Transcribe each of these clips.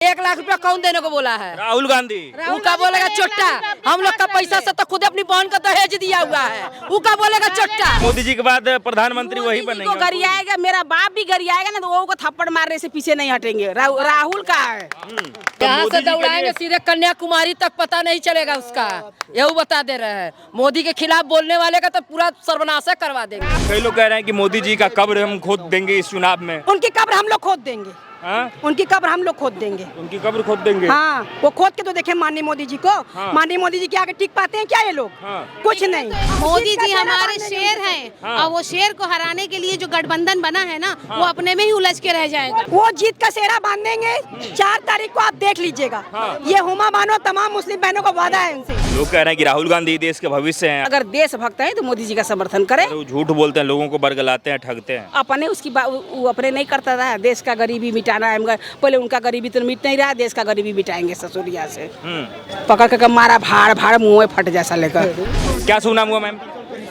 1 लाख रुपया कौन देने को बोला है? राहुल गांधी। उनका बोलेगा चोट्टा। हम लोग का पैसा से तो खुद अपनी बहन का दहेज दिया हुआ है। उनका बोलेगा चोट्टा। मोदी जी के बाद प्रधानमंत्री वही बनेंगे। गरियाएगा, मेरा बाप भी गरियाएगा ना तो वो को थप्पड़ मारने से पीछे नहीं हटेंगे। राहुल का है। यहाँ से दौड़ाएंगे सीधे कन्याकुमारी तक, पता नहीं चलेगा उसका। यही बता दे रहे हैं। मोदी के खिलाफ बोलने वाले का तो पूरा सर्वनाश करवा देंगे। कई लोग कह रहे हैं कि मोदी जी का कब्र हम खोद देंगे इस चुनाव में। उनकी कब्र हम लोग खोद देंगे। हाँ? उनकी कब्र हम लोग खोद देंगे। उनकी कब्र खोद देंगे। हाँ, वो खोद के तो देखे माननीय मोदी जी को। हाँ। माननीय मोदी जी के आगे टिक पाते हैं क्या ये लोग? हाँ। कुछ नहीं। मोदी जी हमारे शेर हैं। हाँ। और वो शेर को हराने के लिए जो गठबंधन बना है ना, वो अपने में ही उलझ के रह जाएगा। वो जीत का सेहरा बांधेंगे 4 तारीख को, आप देख लीजिएगा। हाँ। ये हुमा बानो तमाम मुस्लिम बहनों को वादा है उनसे। लोग कह रहे हैं कि राहुल गांधी देश के भविष्य हैं। अगर देशभक्त है तो मोदी जी का समर्थन करे। वो झूठ बोलते हैं, लोगों को बरगलाते हैं, ठगते हैं। अपने उसकी वो अपने नहीं करता था। देश का गरीबी मिटाना है। पहले उनका गरीबी तो मिट नहीं रहा, देश का गरीबी मिटाएंगे ससुरिया से। पकड़ कर मारा भाड़ भाड़ मुंह में फट जैसा लेकर। क्या सुना हुआ मैम?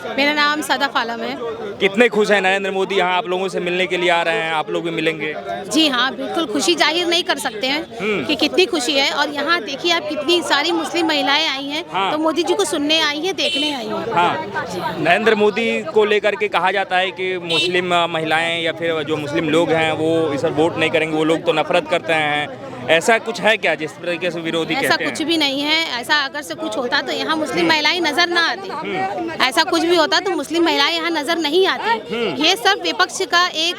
मेरा नाम सदफ आलम है। कितने खुश हैं नरेंद्र मोदी यहाँ आप लोगों से मिलने के लिए आ रहे हैं? आप लोग भी मिलेंगे? जी हाँ, बिल्कुल खुशी जाहिर नहीं कर सकते हैं कि कितनी खुशी है। और यहाँ देखिए आप, कितनी सारी मुस्लिम महिलाएं आई हैं। हाँ। तो मोदी जी को सुनने आई हैं, देखने आई हैं। हाँ, नरेंद्र मोदी को लेकर के कहा जाता है कि मुस्लिम महिलाएं या फिर जो मुस्लिम लोग हैं वो इस पर वोट नहीं करेंगे, वो लोग तो नफरत करते हैं। ऐसा कुछ है क्या जिस तरीके से विरोधी ऐसा कहते हैं? कुछ भी नहीं है। ऐसा अगर से कुछ होता तो यहाँ मुस्लिम महिलाएं नजर ना आती। ऐसा कुछ भी होता तो मुस्लिम महिलाएं यहाँ नजर नहीं आती। ये सब विपक्ष का एक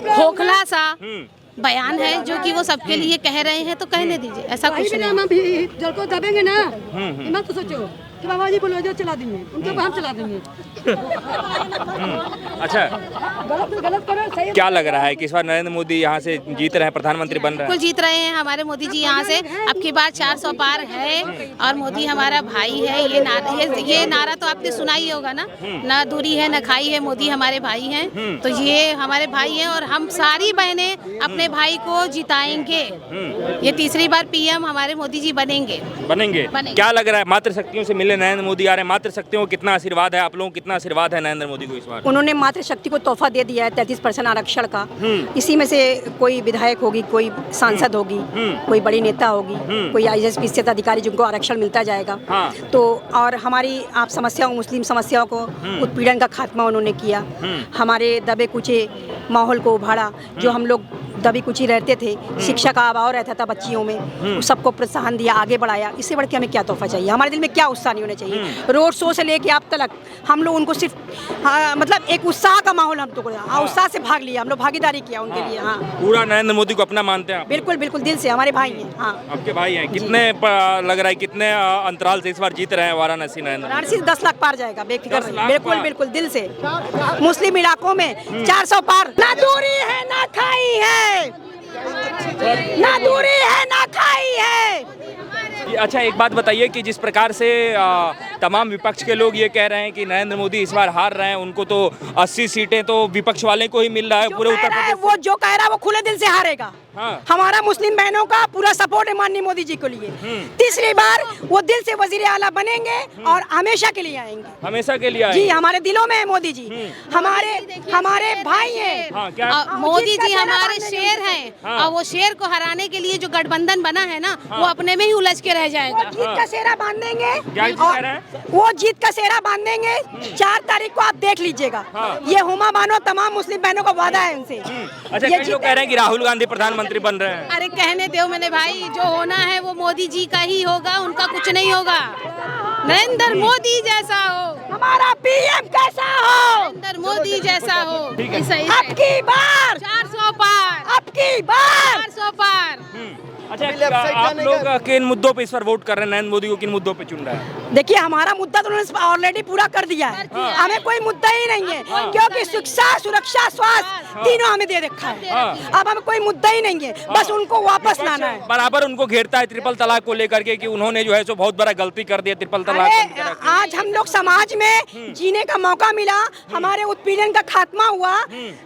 खोखला सा बयान है जो कि वो सबके लिए कह रहे हैं, तो कहने दीजिए। ऐसा कुछ नहीं। हम भी जल को दबेंगे ना, मत सोचो कि बाबा जी बोलो जो चला देंगे, उनके ऊपर हम चला देंगे। अच्छा, गलत करो, सही। क्या लग रहा है कि इस बार नरेंद्र मोदी यहाँ से जीत रहे हैं, प्रधानमंत्री बन रहे बिल्कुल हैं? जीत रहे हैं हमारे मोदी जी यहाँ से। अब की बार 400 पार है और मोदी हमारा भाई है। ये नारा तो आपने सुना ही होगा ना, ना दूरी है ना खाई है, मोदी हमारे भाई हैं। तो ये हमारे भाई हैं और हम सारी बहनें अपने भाई को जिताएंगे। ये तीसरी बार पीएम हमारे मोदी जी बनेंगे। बनेंगे। क्या लग रहा है, मातृशक्तियों से मिले नरेंद्र मोदी आ रहे हैं, मातृशक्तियों को कितना आशीर्वाद है? आप लोगों को कितना आशीर्वाद है नरेंद्र मोदी को इस बार? उन्होंने मातृशक्ति को तोहफा दे दिया है 33% आरक्षण का। इसी में से कोई विधायक होगी, कोई सांसद होगी, कोई बड़ी नेता होगी, कोई IAS PCS अधिकारी जिनको आरक्षण मिलता जाएगा। हाँ। तो और हमारी आप समस्याओं, मुस्लिम समस्याओं को, उत्पीड़न का खात्मा उन्होंने किया। हमारे दबे कुचे माहौल को उभारा। जो हम लोग दबी कुची रहते थे, शिक्षा का अभाव रहता था बच्चियों में, सबको प्रोत्साहन दिया, आगे बढ़ाया। इससे बढ़ के हमें क्या तोहफा चाहिए? हमारे दिल में क्या उत्साह नहीं होना चाहिए? रोड शो से लेके आप तक हम लोग उनको सिर्फ मतलब एक उत्साह का माहौल हम तो उत्साह से भाग लिया, हम लोग भागीदारी किया उनके लिए। हाँ, पूरा नरेंद्र मोदी को अपना मानते हैं आप? बिल्कुल बिल्कुल, दिल से हमारे भाई हैं। हाँ, आपके भाई हैं। कितने लग रहा है कितने अंतराल से इस बार जीत रहे हैं वाराणसी नरेंद्र? वाराणसी 10 लाख पार जाएगा, बेफिक्र 10 रहिए। लाख बिल्कुल पार। बिल्कुल, दिल से। मुस्लिम इलाकों में 400 पार। ना दूरी है ना खाई है, ना दूरी है ना खाई है। अच्छा, एक बात बताइए कि जिस प्रकार से तमाम विपक्ष के लोग ये कह रहे हैं कि नरेंद्र मोदी इस बार हार रहे हैं, उनको तो 80 सीटें तो विपक्ष वाले को ही मिल रहा है पूरे उत्तर प्रदेश। वो जो कह रहा है वो खुले दिल से हारेगा। हाँ। हमारा मुस्लिम बहनों का पूरा सपोर्ट है माननीय मोदी जी के लिए। तीसरी बार वो दिल से वजीर आला बनेंगे और हमेशा के लिए आएंगे। हमेशा के लिए जी, आएंगे। हमारे दिलों में है मोदी जी। हमारे भाई हैं। हाँ, क्या? मोदी जी हमारे शेर हैं। हाँ। और वो शेर को हराने के लिए जो गठबंधन बना है ना, वो अपने में ही उलझ के रह जाएगा। जीत का सेहरा बांधेंगे। क्या कह रहे हैं? वो जीत का सेहरा बांधेंगे 4 तारीख को, आप देख लीजिएगा। हाँ। ये हुमा बानो तमाम मुस्लिम बहनों का वादा है उनसे। अच्छा, कई लोग कह रहे हैं कि राहुल गांधी प्रधानमंत्री बन रहे हैं। अरे कहने दो मेरे भाई, जो होना है वो मोदी जी का ही होगा, उनका कुछ नहीं होगा। नरेंद्र मोदी जैसा हो, हमारा पीएम कैसा हो, नरेंद्र मोदी जैसा हो। सही अब की बार 400 पार, अब की बार 400 पार। अच्छा, आप लोग किन मुद्दों पे इस बार वोट कर रहे हैं? नरेंद्र मोदी को किन मुद्दों पे चुन रहे हैं? देखिए, हमारा मुद्दा तो उन्होंने ऑलरेडी पूरा कर दिया है। हमें कोई मुद्दा ही नहीं है, क्योंकि शिक्षा, सुरक्षा, स्वास्थ्य तीनों हमें दे रखा है। अब हमें कोई मुद्दा ही नहीं है, बस उनको वापस लाना है। बराबर उनको घेरता है ट्रिपल तलाक को लेकर के कि उन्होंने जो है सो बहुत बड़ा गलती कर दिया, ट्रिपल तलाक बंद करा के। आज हम लोग समाज में जीने का मौका मिला, हमारे उत्पीड़न का खात्मा हुआ,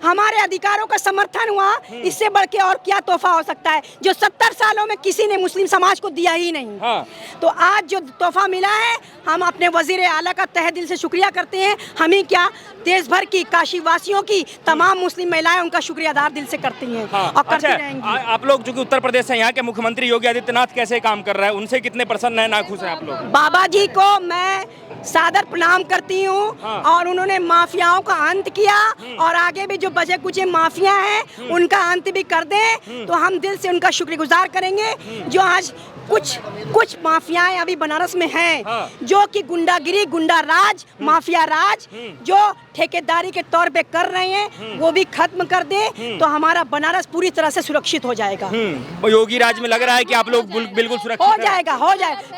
हमारे अधिकारों का समर्थन हुआ। इससे बढ़ के और क्या तोहफा हो सकता है जो 70 सालों में किसी ने मुस्लिम समाज को दिया ही नहीं। हाँ। तो आज जो तोहफा मिला है, हम अपने वजीर आला का तहे दिल से शुक्रिया करते हैं। हमें क्या, देश भर की, काशी वासियों की, तमाम मुस्लिम महिलाएं उनका शुक्रिया अदा दिल से करती हैं और करती रहेंगी। आप लोग जो कि उत्तर प्रदेश से, यहाँ के मुख्यमंत्री योगी आदित्यनाथ कैसे काम कर रहा है, उनसे कितने प्रसन्न है, नाखुश हैं आप लोग? बाबा जी को मैं सादर प्रणाम करती हूँ और उन्होंने माफियाओं का अंत किया और आगे भी जो बचे कुछ माफिया हैं उनका अंत भी कर दें, तो हम दिल से उनका शुक्रगुजार करेंगे। जो आज कुछ माफियाएं अभी बनारस में हैं जो कि गुंडागिरी, गुंडा राज, माफिया राज जो ठेकेदारी के तौर पे कर रहे हैं वो भी खत्म कर दे, तो हमारा बनारस पूरी तरह से सुरक्षित हो जाएगा। योगी राज में लग रहा है कि आप लोग बिल्कुल सुरक्षित हो जाएगा,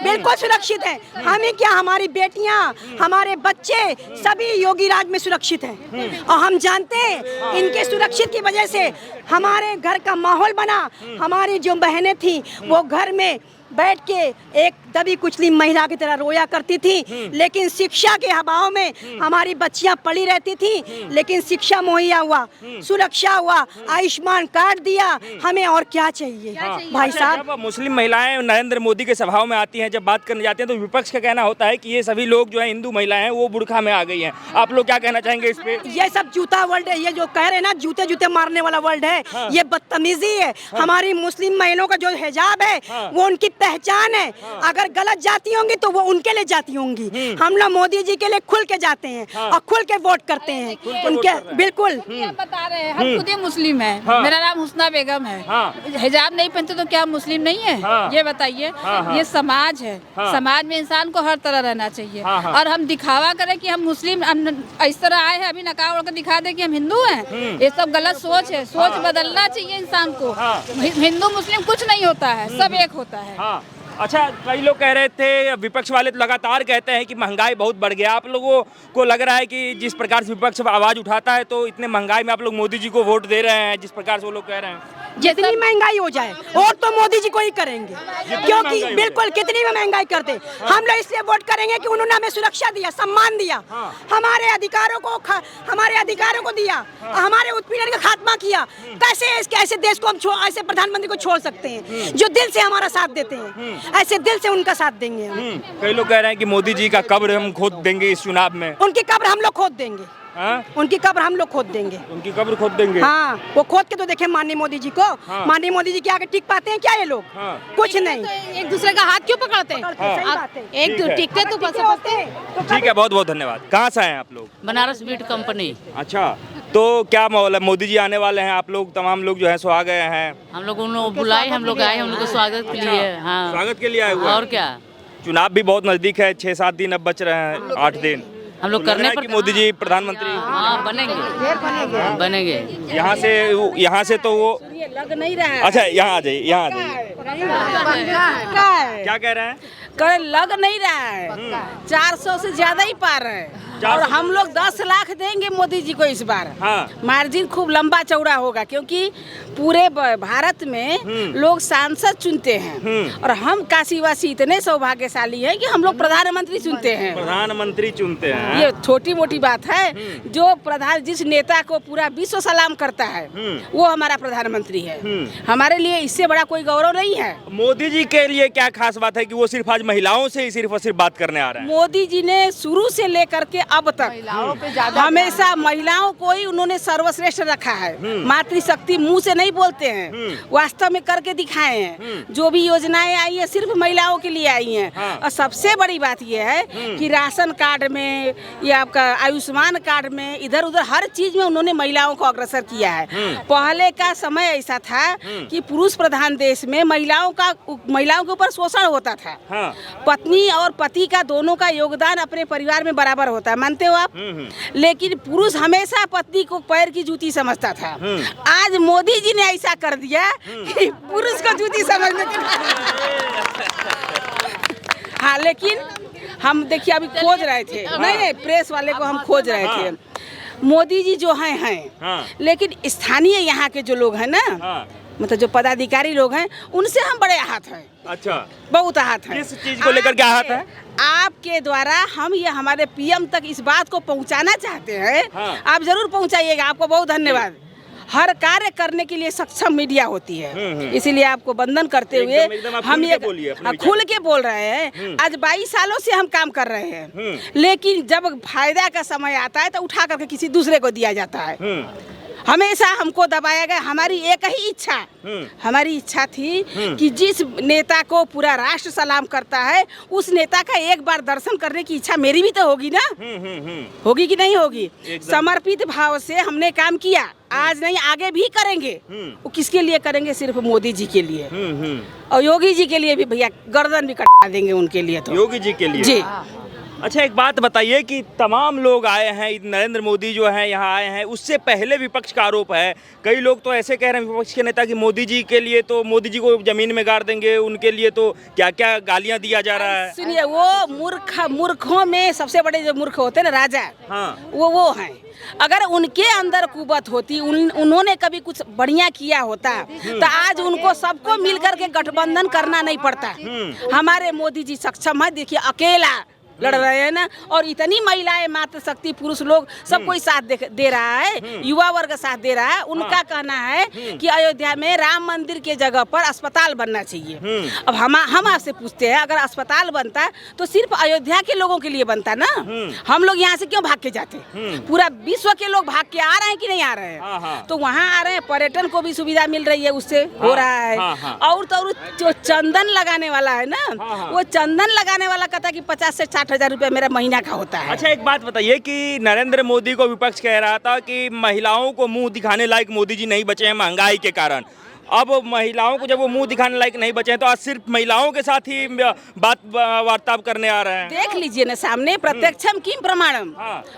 बिल्कुल सुरक्षित है। हमें क्या, हमारी बेटियां, हमारे बच्चे सभी योगी राज में सुरक्षित हैं और हम जानते हैं इनके सुरक्षित की वजह से हमारे घर का माहौल बना। हमारी जो बहनें थी वो घर में बैठ के एक दबी कुचली महिला की तरह रोया करती थी, लेकिन शिक्षा के अभाव में हमारी बच्चियां पड़ी रहती थी, लेकिन शिक्षा मुहैया हुआ, सुरक्षा हुआ, आयुष्मान कार्ड दिया, हमें और क्या चाहिए? भाई साहब, जब मुस्लिम महिलाएं नरेंद्र मोदी के सभाओं में आती हैं, जब बात करने जाती हैं, तो विपक्ष का कहना होता है कि ये सभी लोग जो है हिंदू महिलाएं हैं वो बुर्का में आ गई हैं। आप लोग क्या कहना चाहेंगे इस पे? ये सब जूता वर्ल्ड है, ये जो कह रहे हैं ना जूते जूते मारने वाला वर्ल्ड है, ये बदतमीजी है। हमारी मुस्लिम महिलाओं का जो हिजाब है वो उनकी पहचान है। अगर गलत जाती होंगी तो वो उनके लिए जाती होंगी। हम लोग मोदी जी के लिए खुल के जाते हैं और खुल के वोट करते हैं उनके। बिल्कुल बता रहे हैं, हम खुद ही मुस्लिम हैं। मेरा नाम हुस्ना बेगम है। हिजाब नहीं पहनते तो क्या मुस्लिम नहीं है? ये बताइए। ये समाज है, समाज में इंसान को हर तरह रहना चाहिए। और हम दिखावा करें कि हम मुस्लिम इस तरह आए हैं, अभी नकाब ओढ़ कर दिखा दे कि हम हिंदू हैं, ये सब गलत सोच है। सोच बदलना चाहिए इंसान को। हिंदू मुस्लिम कुछ नहीं होता है, सब एक होता है। अच्छा, कई लोग कह रहे थे, विपक्ष वाले तो लगातार कहते हैं कि महंगाई बहुत बढ़ गया। आप लोगों को लग रहा है कि जिस प्रकार से विपक्ष आवाज उठाता है तो इतने महंगाई में आप लोग मोदी जी को वोट दे रहे हैं, जिस प्रकार से वो लोग कह रहे हैं? जितनी महंगाई हो जाए वोट तो मोदी जी को ही करेंगे, क्योंकि बिल्कुल कितनी भी महंगाई करते हम लोग इसलिए वोट करेंगे कि उन्होंने हमें सुरक्षा दिया, सम्मान दिया, हमारे अधिकारों को दिया, हमारे उत्पीड़न का खात्मा किया। कैसे ऐसे देश को हम ऐसे प्रधानमंत्री को छोड़ सकते हैं जो दिल से हमारा साथ देते हैं? ऐसे दिल से उनका साथ देंगे हम। कई लोग कह रहे हैं कि मोदी जी का कब्र हम खोद देंगे इस चुनाव में। उनकी कब्र हम लोग खोद देंगे। उनकी कब्र हम लोग खोद देंगे। उनकी कब्र खोद देंगे? हाँ, वो खोद के तो देखे माननीय मोदी जी को। माननीय मोदी जी के आगे टिक पाते हैं क्या ये लोग? कुछ नहीं। एक दूसरे का हाथ क्यों पकड़ते हैं? सही बात है। एक टिकते तो ठीक है, बहुत बहुत धन्यवाद। कहाँ से हैं आप लोग? बनारस बीट कंपनी। अच्छा, तो क्या माहौल है? मोदी जी आने वाले हैं, आप लोग तमाम लोग जो है सो आ गए हैं? हम लोग उनको बुलाए, हम लोग आए, हम लोग को स्वागत के लिए। हाँ, स्वागत के लिए आए हुए। और क्या, चुनाव भी बहुत नजदीक है, 6-7 दिन अब बच रहे हैं, 8 दिन। हम लोग करने पर मोदी जी प्रधानमंत्री बनेंगे। यहाँ से तो वो लग नहीं रहा है। अच्छा, यहाँ आ जाइए, यहाँ आ जाइए। क्या कह रहे हैं? लग नहीं रहा है, 400 से ज्यादा ही पार है। और हम लोग 10 लाख देंगे मोदी जी को इस बार। मार्जिन खूब लंबा चौड़ा होगा, क्योंकि पूरे भारत में लोग सांसद चुनते हैं और हम काशीवासी इतने सौभाग्यशाली हैं कि हम लोग प्रधानमंत्री चुनते हैं। प्रधानमंत्री चुनते हैं, ये छोटी मोटी बात है। जो जिस नेता को पूरा विश्व सलाम करता है वो हमारा प्रधानमंत्री है। हमारे लिए इससे बड़ा कोई गौरव नहीं है। मोदी जी के लिए क्या खास बात है कि वो सिर्फ आज महिलाओं से ही सिर्फ और सिर्फ बात करने आ रहे हैं? मोदी जी ने शुरू से लेकर के अब तक हमेशा महिलाओं को ही उन्होंने सर्वश्रेष्ठ रखा है। मातृशक्ति मुंह से नहीं बोलते हैं, वास्तव में करके दिखाए हैं। जो भी योजनाएं आई है सिर्फ महिलाओं के लिए आई हैं। और सबसे बड़ी बात यह है कि राशन कार्ड में या आपका आयुष्मान कार्ड में इधर उधर हर चीज में उन्होंने महिलाओं को अग्रसर किया है। पहले का समय ऐसा था कि पुरुष प्रधान देश में महिलाओं के ऊपर शोषण होता था। पत्नी और पति का दोनों का योगदान अपने परिवार में बराबर होता है, मानते हो आप? लेकिन पुरुष हमेशा पत्नी को पैर की जूती समझता था। आज मोदी जी ने ऐसा कर दिया कि पुरुष को जूती समझने हाँ, लेकिन हम देखिए अभी खोज रहे थे, नहीं प्रेस वाले को हम खोज रहे थे। मोदी जी जो हैं लेकिन स्थानीय यहाँ के जो लोग हैं ना, मतलब जो पदाधिकारी लोग हैं, उनसे हम बड़े आहत हैं। अच्छा, बहुत आहत हैं। किस चीज को लेकर क्या आहत है? आपके द्वारा हम ये हमारे पीएम तक इस बात को पहुंचाना चाहते हैं। आप जरूर पहुंचाइएगा, आपको बहुत धन्यवाद। हर कार्य करने के लिए सक्षम मीडिया होती है। इसीलिए आपको वंदन करते हुए एकदम आप हम खुल ये के बोलिए अपने विचार। खुल के बोल रहे हैं। आज 22 सालों से हम काम कर रहे हैं, लेकिन जब फायदा का समय आता है तो उठा करके किसी दूसरे को दिया जाता है। हमेशा हमको दबाया गया। हमारी एक ही इच्छा, हमारी इच्छा थी कि जिस नेता को पूरा राष्ट्र सलाम करता है, उस नेता का एक बार दर्शन करने की इच्छा मेरी भी तो होगी ना। होगी कि नहीं होगी? समर्पित भाव से हमने काम किया, आज नहीं आगे भी करेंगे। वो किसके लिए करेंगे? सिर्फ मोदी जी के लिए। और योगी जी के लिए भी भैया गर्दन भी कटा देंगे उनके लिए तो। योगी जी के लिए जी। अच्छा, एक बात बताइए कि तमाम लोग आए हैं, नरेंद्र मोदी जो हैं यहाँ आए हैं, उससे पहले विपक्ष का आरोप है, कई लोग तो ऐसे कह रहे हैं विपक्ष के नेता कि मोदी जी के लिए तो मोदी जी को जमीन में गाड़ देंगे, उनके लिए तो क्या क्या गालियां दिया जा रहा है। सुनिए, वो मूर्खों में सबसे बड़े जो मूर्ख होते हैं ना, राजा, हाँ। वो हैं। अगर उनके अंदर कुवत होती, उन्होंने कभी कुछ बढ़िया किया होता तो आज उनको सबको मिलकर के गठबंधन करना नहीं पड़ता। हमारे मोदी जी सक्षम है, देखिए अकेला लड़ रहे हैं ना, और इतनी महिलाएं, मातृशक्ति, पुरुष लोग सब कोई साथ दे रहा है, युवा वर्ग साथ दे रहा है। उनका कहना है कि अयोध्या में राम मंदिर के जगह पर अस्पताल बनना चाहिए। अब हम आपसे पूछते हैं, अगर अस्पताल बनता तो सिर्फ अयोध्या के लोगों के लिए बनता ना, हम लोग यहाँ से क्यों भाग के जाते? पूरा विश्व के लोग भाग के आ रहे हैं कि नहीं आ रहे हैं? तो वहाँ आ रहे हैं, पर्यटन को भी सुविधा मिल रही है, उससे हो रहा है। और तो जो चंदन लगाने वाला है ना, वो चंदन लगाने वाला कहता है कि 50 से 60,000 रुपया मेरा महीना का होता है। अच्छा, एक बात बताइए कि नरेंद्र मोदी को विपक्ष कह रहा था कि महिलाओं को मुंह दिखाने लायक मोदी जी नहीं बचे हैं महंगाई के कारण। अब महिलाओं को जब वो मुंह दिखाने लायक नहीं बचे हैं तो आज सिर्फ महिलाओं के साथ ही बात वार्तालाप करने आ रहे हैं। देख लीजिए ना सामने, प्रत्यक्षम किम प्रमाणम।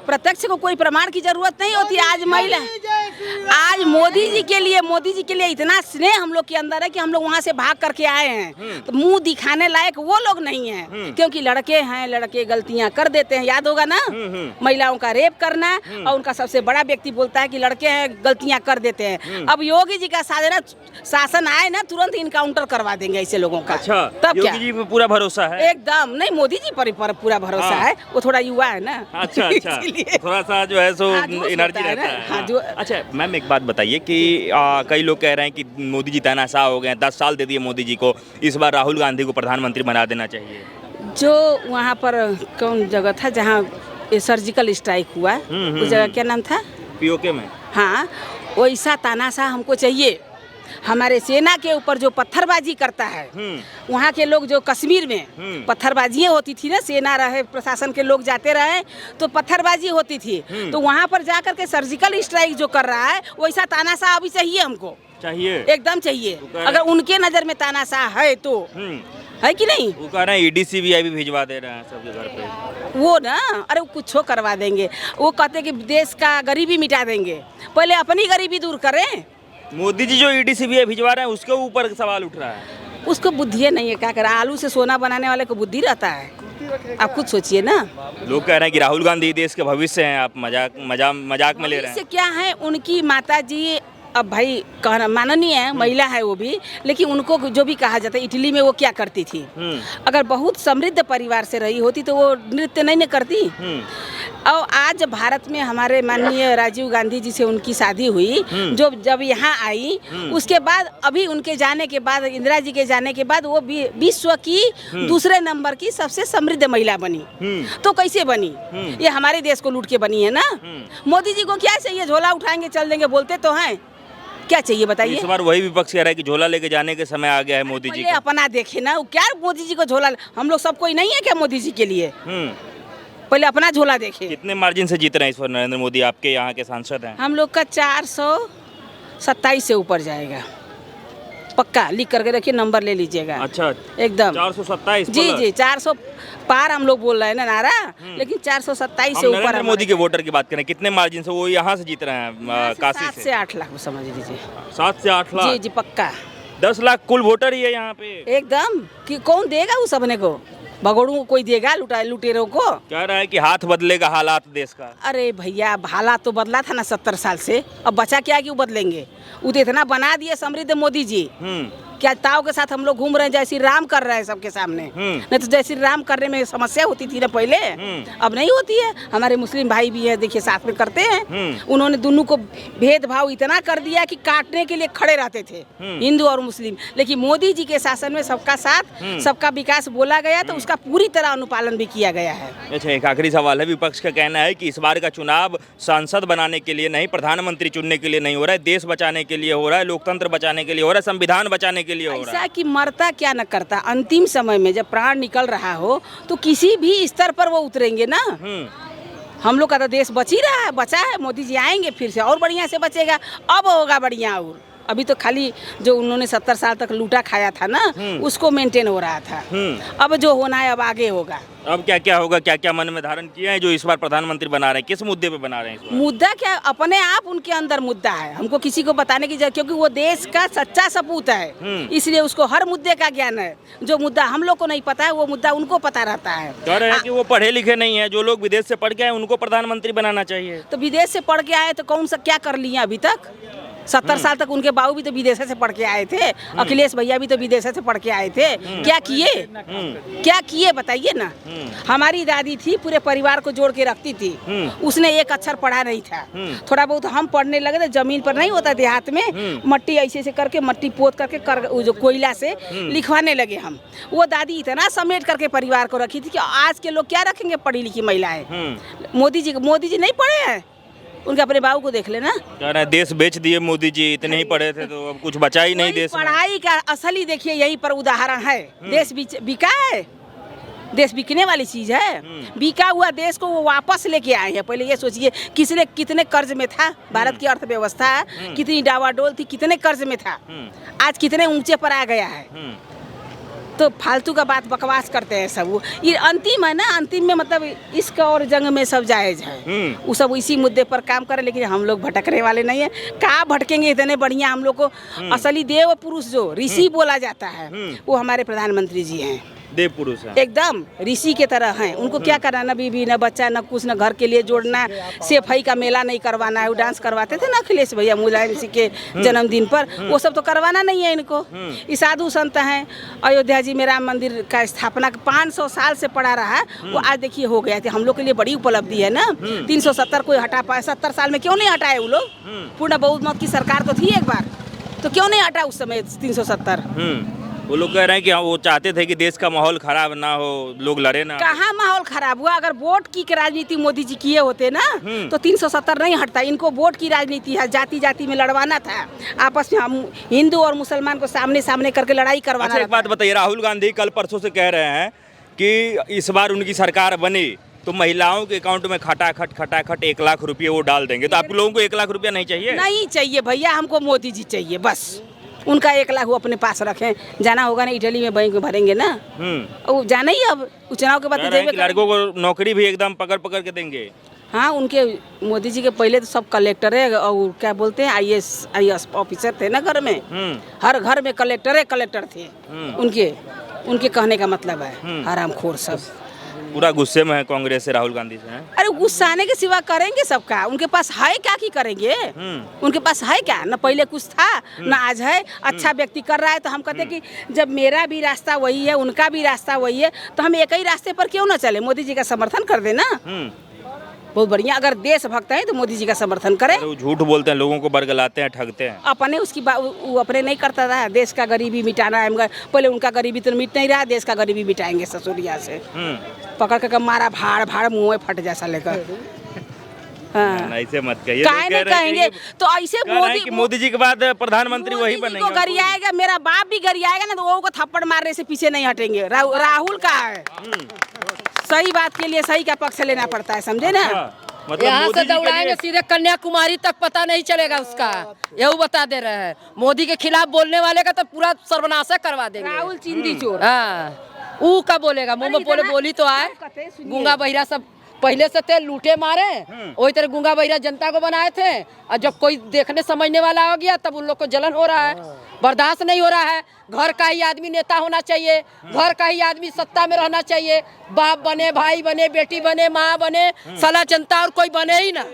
प्रत्यक्ष को कोई प्रमाण की जरूरत नहीं होती। आज महिला, आज मोदी जी के लिए इतना स्नेह हम लोग के अंदर है कि हम लोग वहाँ से भाग करके आए हैं। तो मुंह दिखाने लायक वो लोग नहीं है, क्योंकि लड़के गलतियाँ कर देते हैं। याद होगा ना, महिलाओं का रेप करना, और उनका सबसे बड़ा व्यक्ति बोलता है कि लड़के हैं, गलतियाँ कर देते हैं। अब योगी जी का शासन आए ना, तुरंत इनकाउंटर करवा देंगे ऐसे लोगों का। अच्छा, तब योगी क्या? जी पे पूरा भरोसा है? एकदम नहीं, मोदी जी पर पूरा भरोसा है। वो थोड़ा युवा है ना। अच्छा थोड़ा सा जो है सो एनर्जी रहता है। हाँ, अच्छा मैम, एक बात बताइए कि कई लोग कह रहे हैं कि मोदी जी तानाशाह हो गए, 10 साल दे दिए मोदी जी को, इस बार राहुल गांधी को प्रधानमंत्री बना देना चाहिए। जो वहाँ पर कौन जगह था जहाँ ये सर्जिकल स्ट्राइक हुआ, उस जगह क्या नाम था? पीओके में। हाँ, वैसा तानाशाह हमको चाहिए। हमारे सेना के ऊपर जो पत्थरबाजी करता है, वहाँ के लोग जो कश्मीर में पत्थरबाजियाँ होती थी ना, सेना रहे, प्रशासन के लोग जाते रहे तो पत्थरबाजी होती थी, तो वहाँ पर जाकर के सर्जिकल स्ट्राइक जो कर रहा है, वैसा तानाशाह अभी चाहिए हमको। चाहिए, एकदम चाहिए। अगर उनके नज़र में तानाशाह है तो है कि नहीं? वो कह रहे हैं ईडी सीबीआई भी भिजवा दे रहे हैं सबके घर पे। वो ना, अरे वो कुछ करवा देंगे। वो कहते कि देश का गरीबी मिटा देंगे, पहले अपनी गरीबी दूर करें। मोदी जी जो ईडी सीबीआई भिजवा रहे हैं उसके ऊपर सवाल उठ रहा है। उसको बुद्धि नहीं है, क्या करे? आलू से सोना बनाने वाले को बुद्धि रहता है। आप खुद सोचिए ना। लोग कह रहे हैं कि राहुल गांधी देश के भविष्य हैं, आप मजाक में ले रहे हैं। इससे क्या है, उनकी माता जी, अब भाई कहना माननीय है, महिला है वो भी, लेकिन उनको जो भी कहा जाता है, इटली में वो क्या करती थी? अगर बहुत समृद्ध परिवार से रही होती तो वो नृत्य नहीं करती। और आज भारत में हमारे माननीय राजीव गांधी जी से उनकी शादी हुई, जो जब यहाँ आई उसके बाद, अभी उनके जाने के बाद, इंदिरा जी के जाने के बाद, वो विश्व की दूसरे नंबर की सबसे समृद्ध महिला बनी। तो कैसे बनी? ये हमारे देश को लूट के बनी है ना। मोदी जी को क्या चाहिए? झोला उठाएंगे चल देंगे, बोलते तो हैं। क्या चाहिए बताइए? इस बार वही विपक्ष कह रहा है कि झोला लेके जाने के समय आ गया है मोदी जी का। अपना देखे ना, क्या मोदी जी को झोला, हम लोग सब कोई नहीं है क्या मोदी जी के लिए? पहले अपना झोला देखे। कितने मार्जिन से जीत रहे हैं इस बार नरेंद्र मोदी? आपके यहाँ के सांसद हैं। हम लोग का 427 से ऊपर जाएगा, पक्का लिख करके रखिए, नंबर ले लीजिएगा। अच्छा, एकदम 427? जी 400 पार हम लोग बोल रहे हैं ना नारा, लेकिन 427 से ऊपर। नरेंद्र मोदी के वोटर की बात करें, कितने मार्जिन से वो यहाँ से जीत रहे हैं? काशी 7 से 8 लाख समझ लीजिए। 7 से 8 लाख? जी पक्का। 10 लाख कुल वोटर ही है यहाँ पे। एकदम कि कौन देगा वो सबने को? भगोड़ों को कोई देगा? लुटेरों को? कह रहा है कि हाथ बदलेगा हालात देश का। अरे भैया, हालात तो बदला था ना 70 साल से, अब बचा क्या कि वो बदलेंगे? वो तो इतना बना दिए समृद्ध मोदी जी क्या ताव के साथ हम लोग घूम रहे हैं, जय श्री राम कर रहे हैं सबके सामने। नहीं तो जय श्री राम करने में समस्या होती थी ना पहले, अब नहीं होती है। हमारे मुस्लिम भाई भी है, देखिए साथ में करते हैं। उन्होंने दोनों को भेदभाव इतना कर दिया कि काटने के लिए खड़े रहते थे हिंदू और मुस्लिम। लेकिन मोदी जी के शासन में सबका साथ सबका विकास बोला गया, तो उसका पूरी तरह अनुपालन भी किया गया है। अच्छा, एक आखिरी सवाल है। विपक्ष का कहना है कि इस बार का चुनाव सांसद बनाने के लिए नहीं, प्रधानमंत्री चुनने के लिए नहीं हो रहा है, देश बचाने के लिए हो रहा है, लोकतंत्र बचाने के लिए हो रहा है, संविधान बचाने के लिए हो रहा है। ऐसा कि मरता क्या न करता, अंतिम समय में जब प्राण निकल रहा हो तो किसी भी स्तर पर वो उतरेंगे ना। हम लोग का तो देश बच ही रहा है, बचा है। मोदी जी आएंगे फिर से और बढ़िया से बचेगा, अब होगा बढ़िया। और अभी तो खाली जो उन्होंने 70 साल तक लूटा खाया था ना, उसको मेंटेन हो रहा था। अब जो होना है अब आगे होगा। अब क्या क्या होगा, क्या क्या मन में धारण किया है जो इस बार प्रधानमंत्री बना रहे हैं? किस मुद्दे पे बना रहे हैं इस बार? मुद्दा क्या, अपने आप उनके अंदर मुद्दा है, हमको किसी को बताने की जरूरत, क्योंकि वो देश का सच्चा सपूत है, इसलिए उसको हर मुद्दे का ज्ञान है। जो मुद्दा हम लोग को नहीं पता है वो मुद्दा उनको पता रहता है। कह रहे हैं कि वो पढ़े लिखे नहीं है, जो लोग विदेश से पढ़ के आए उनको प्रधानमंत्री बनाना चाहिए। तो विदेश से पढ़ के आए तो कौन सा क्या कर लिए अभी तक? 70 साल तक उनके बाबू भी तो विदेश से पढ़ के आए थे, अखिलेश भैया भी तो विदेश से पढ़ के आए थे। क्या किए, क्या किए बताइए ना। हमारी दादी थी, पूरे परिवार को जोड़ के रखती थी, उसने एक अक्षर पढ़ा नहीं था। थोड़ा बहुत हम पढ़ने लगे थे, जमीन पर नहीं होता देहात में, मट्टी ऐसे से करके, मट्टी पोत करके जो कोयला से लिखवाने लगे हम। वो दादी इतना समेट करके परिवार को रखी थी कि आज के लोग क्या रखेंगे पढ़ी लिखी महिलाएं। मोदी जी नहीं पढ़े हैं, उनके अपने बाबू को देख लेना। कह रहे हैं देश बेच दिए मोदी जी, इतने ही पढ़े थे तो अब कुछ बचा ही नहीं देश में। पढ़ाई का असली देखिए यहीं पर उदाहरण है। देश बिका है, देश बिकने वाली चीज है। बिका हुआ देश को वो वापस लेके आए हैं। पहले ये सोचिए कितने कर्ज में था भारत की अर्थव्यवस्था, कितनी डावाडोल थी, कितने कर्ज में था, आज कितने ऊंचे पर आ गया है। तो फालतू का बात बकवास करते हैं सब। ये अंतिम है ना, अंतिम में मतलब इश्क और जंग में सब जायज है। वो सब इसी मुद्दे पर काम करे, लेकिन हम लोग भटकने वाले नहीं है। कहाँ भटकेंगे, इतने बढ़िया हम लोग को असली देव पुरुष जो ऋषि बोला जाता है वो हमारे प्रधानमंत्री जी हैं। देव पुरुष है, एकदम ऋषि के तरह हैं। उनको क्या करना, न बीबी न बच्चा न कुछ, न घर के लिए जोड़ना, सेफाई का मेला नहीं करवाना है। वो डांस करवाते थे ना अखिलेश भैया मुलायम सिंह के जन्मदिन पर, वो सब तो करवाना नहीं है इनको। ये साधु संत हैं। अयोध्या जी में राम मंदिर का स्थापना 500 साल से पड़ा रहा है, वो आज देखिए हो गया थे। हम लोग के लिए बड़ी उपलब्धि है ना। 370 कोई हटा पाए, 70 साल में क्यों नहीं हटाए वो लोग? पूर्ण बहुमत की सरकार तो थी एक बार, तो क्यों नहीं हटा उस समय 370? वो लोग कह रहे हैं कि वो चाहते थे कि देश का माहौल खराब ना हो, लोग लड़े ना। कहाँ माहौल खराब हुआ? अगर वोट की राजनीति मोदी जी किए होते ना तो 370 नहीं हटता। इनको वोट की राजनीति है, जाति जाति में लड़वाना था, आपस में हम हिंदू और मुसलमान को सामने सामने करके लड़ाई करवाना। अच्छा, एक बात बताइए, राहुल गांधी कल परसों से कह रहे हैं कि इस बार उनकी सरकार बनी तो महिलाओं के अकाउंट में खटाखट 1 लाख रुपये वो डाल देंगे। तो आप लोगों को 1 लाख रुपया नहीं चाहिए? नहीं चाहिए भैया, हमको मोदी जी चाहिए बस। उनका 1 लाख वो अपने पास रखें। जाना होगा ना इटली में, बैंक में भरेंगे ना, वो जाना ही। अब चुनाव के बाद लड़कों को नौकरी भी एकदम पकड़ के देंगे। हाँ, उनके मोदी जी के पहले तो सब कलेक्टर है और क्या बोलते हैं IAS ऑफिसर थे ना घर में। हर घर में कलेक्टर थे उनके कहने का मतलब है हरामखोर सब। पूरा गुस्से में है कांग्रेस से, राहुल गांधी से। अरे गुस्साने के सिवा करेंगे सबका? उनके पास है क्या कि करेंगे? उनके पास है क्या? न पहले कुछ था न आज है। अच्छा व्यक्ति कर रहा है तो हम कहते हैं कि जब मेरा भी रास्ता वही है, उनका भी रास्ता वही है, तो हम एक ही रास्ते पर क्यों ना चले? मोदी जी का समर्थन कर देना, बहुत बढ़िया। अगर देशभक्त है तो मोदी जी का समर्थन करें। वो झूठ बोलते हैं, लोगों को बरगलाते हैं, ठगते हैं। अपने उसकी वो अपने नहीं करता रहा। देश का गरीबी मिटाना है, मगर पहले उनका गरीबी तो मिट नहीं रहा, देश का गरीबी मिटाएंगे ससुरिया से। पकड़ कर मारा भाड़ मुँह में फट जैसा लेकर। हाँ, ऐसे मत कहिए। काहे नहीं कहेंगे? तो ऐसे मोदी जी के बाद प्रधानमंत्री वही बनेंगे। गरियाएगा, मेरा बाप भी गरियाएगा ना तो वो को थप्पड़ मारने से पीछे नहीं हटेंगे। राहुल का है, सही बात के लिए सही का पक्ष लेना पड़ता है, समझे ना। मतलब यहाँ से दौड़ाएंगे सीधे कन्याकुमारी तक, पता नहीं चलेगा उसका। यही बता दे रहे हैं। मोदी के खिलाफ बोलने वाले का तो पूरा सर्वनाश करवा देंगे। राहुल चिंदी चोर। हाँ, ऊ का बोलेगा, मुंह में बोली तो आए। गूंगा बहिरा सब पहले से थे, लूटे मारे, वही तरह गूंगा बहिरा जनता को बनाए थे। और जब कोई देखने समझने वाला हो गया तब उन लोग को जलन हो रहा है, बर्दाश्त नहीं हो रहा है। घर का ही आदमी नेता होना चाहिए, घर का ही आदमी सत्ता में रहना चाहिए। बाप बने, भाई बने, बेटी बने, माँ बने, साला जनता और कोई बने ही ना।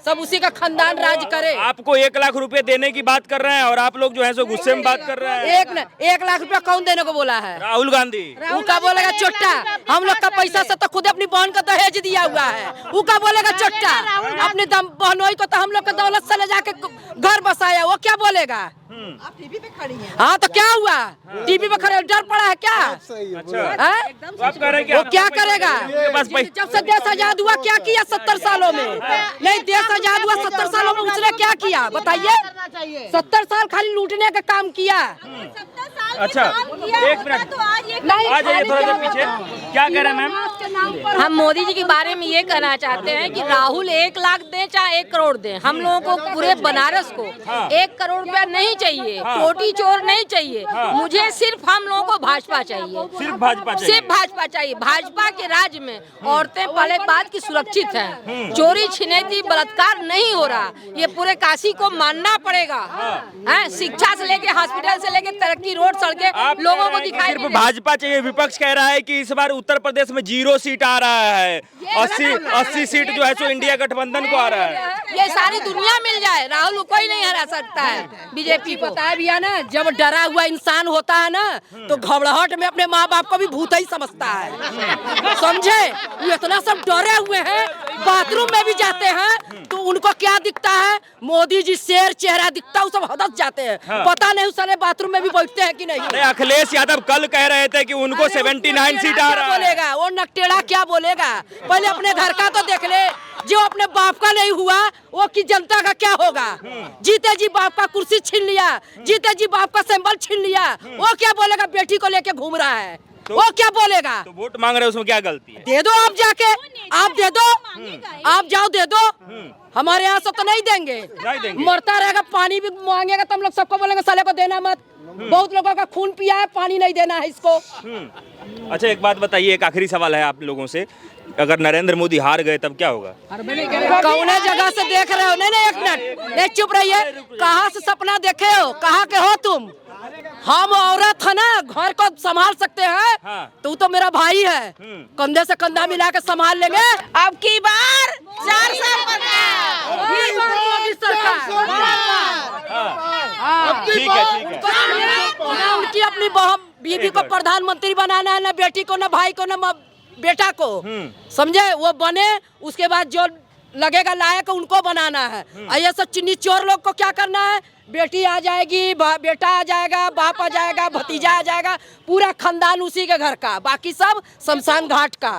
सब उसी का खानदान राज करे। आपको 1 लाख रुपए देने की बात कर रहे हैं और आप लोग जो है सो गुस्से में बात कर रहे हैं। 1 लाख रुपया कौन देने को बोला है? राहुल गांधी। उका बोलेगा चोट्टा, हम लोग का पैसा से तो खुद अपनी बहन को दहेज दिया हुआ है। उका बोलेगा चोट्टा, अपनी बहनोई को तो हम लोग का दौलत से ले जाके घर बसाया, वो क्या बोलेगा? आप टीवी पे खड़ी हैं। हाँ तो क्या हुआ? टीवी पे खड़े डर पड़ा है क्या? अच्छा, तो आप कह रहे हैं वो क्या करेगा? बस जब से देश आजाद हुआ क्या किया 70 सालों में? नहीं, देश आजाद हुआ 70 सालों में उसने क्या किया बताइए? 70 साल खाली लूटने का काम किया। अच्छा, 1 मिनट आ जाइए थोड़ा देर पीछे। क्या कह रहे हैं मैम? हम मोदी जी के बारे में ये कहना चाहते हैं कि राहुल 1 लाख दें चाहे 1 करोड़ दें, हम लोगों को पूरे बनारस को 1 करोड़ रुपया नहीं चाहिए, कोटी चोर नहीं चाहिए। मुझे सिर्फ हम लोगों को भाजपा चाहिए, सिर्फ भाजपा चाहिए। सिर्फ भाजपा चाहिए। भाजपा के राज्य में औरतें पहले बात की सुरक्षित हैं, चोरी छिनैती बलात्कार नहीं हो रहा, ये पूरे काशी को मानना पड़ेगा। शिक्षा से लेके हॉस्पिटल से लेके तरक्की रोड सड़कें लोगों को दिखाई सिर्फ भाजपा चाहिए। विपक्ष कह रहा है कि इस बार उत्तर प्रदेश में 0 सीट आ रहा है, 80 सीट जो है सो इंडिया गठबंधन को आ रहा है। ये सारी दुनिया मिल जाए, राहुल कोई नहीं हरा सकता है बीजेपी को। पता है भैया ना, जब डरा हुआ इंसान होता है ना तो घबराहट में अपने माँ बाप को भी भूत ही समझता है, समझे? वो इतना सब डरे हुए हैं, बाथरूम में भी जाते हैं तो उनको क्या दिखता है? मोदी जी शेर चेहरा दिखता है, वो सब हदस जाते हैं। पता नहीं उस सारे बाथरूम में भी बैठते हैं कि नहीं। अरे अखिलेश यादव कल कह रहे थे कि उनको 79 सीट आ रहा है। बोलेगा वो नकटेड़ा क्या बोलेगा? पहले अपने घर का तो देख ले, जो अपने बाप का नहीं हुआ वो की जनता का क्या होगा? जीते जी बाप का कुर्सी छीन लिया, जीते जी बाप का सिंबल छीन लिया, वो क्या बोलेगा? बेटी को लेके घूम रहा है, वो क्या बोलेगा? तो वोट मांग रहे हैं, उसमें क्या गलती है? दे दो आप जाके, आप दे दो, आप जाओ दे दो। हमारे यहाँ से तो नहीं देंगे, मरता रहेगा। पानी भी मांगेगा तो हम लोग सबको बोलेंगे साले को देना मत। बहुत लोगों का खून पिया है, पानी नहीं देना है इसको। अच्छा, एक बात बताइए, एक आखिरी सवाल है आप लोगों से, अगर नरेंद्र मोदी हार गए तब क्या होगा? कौन जगह से देख रहे हो? नहीं, 1 मिनट, नहीं चुप रहिए। कहाँ से सपना देखे हो? कहाँ के हो तुम? हम औरत है ना, घर को संभाल सकते हैं। तू तो मेरा भाई है, कंधे से कंधा मिला के संभाल लेंगे। अब की बार 4 साल मोदी सरकार। ठीक है। ना उनकी अपनी बीवी को प्रधानमंत्री बनाना है, ना बेटी को, ना भाई को, ना बेटा को, समझे? वो बने, उसके बाद जो लगेगा लायक उनको बनाना है। ये सब चिन्नी चोर लोग को क्या करना है? बेटी आ जाएगी, बेटा आ जाएगा, बाप आ जाएगा, भतीजा आ जाएगा, पूरा खानदान उसी के घर का, बाकी सब शमशान घाट का।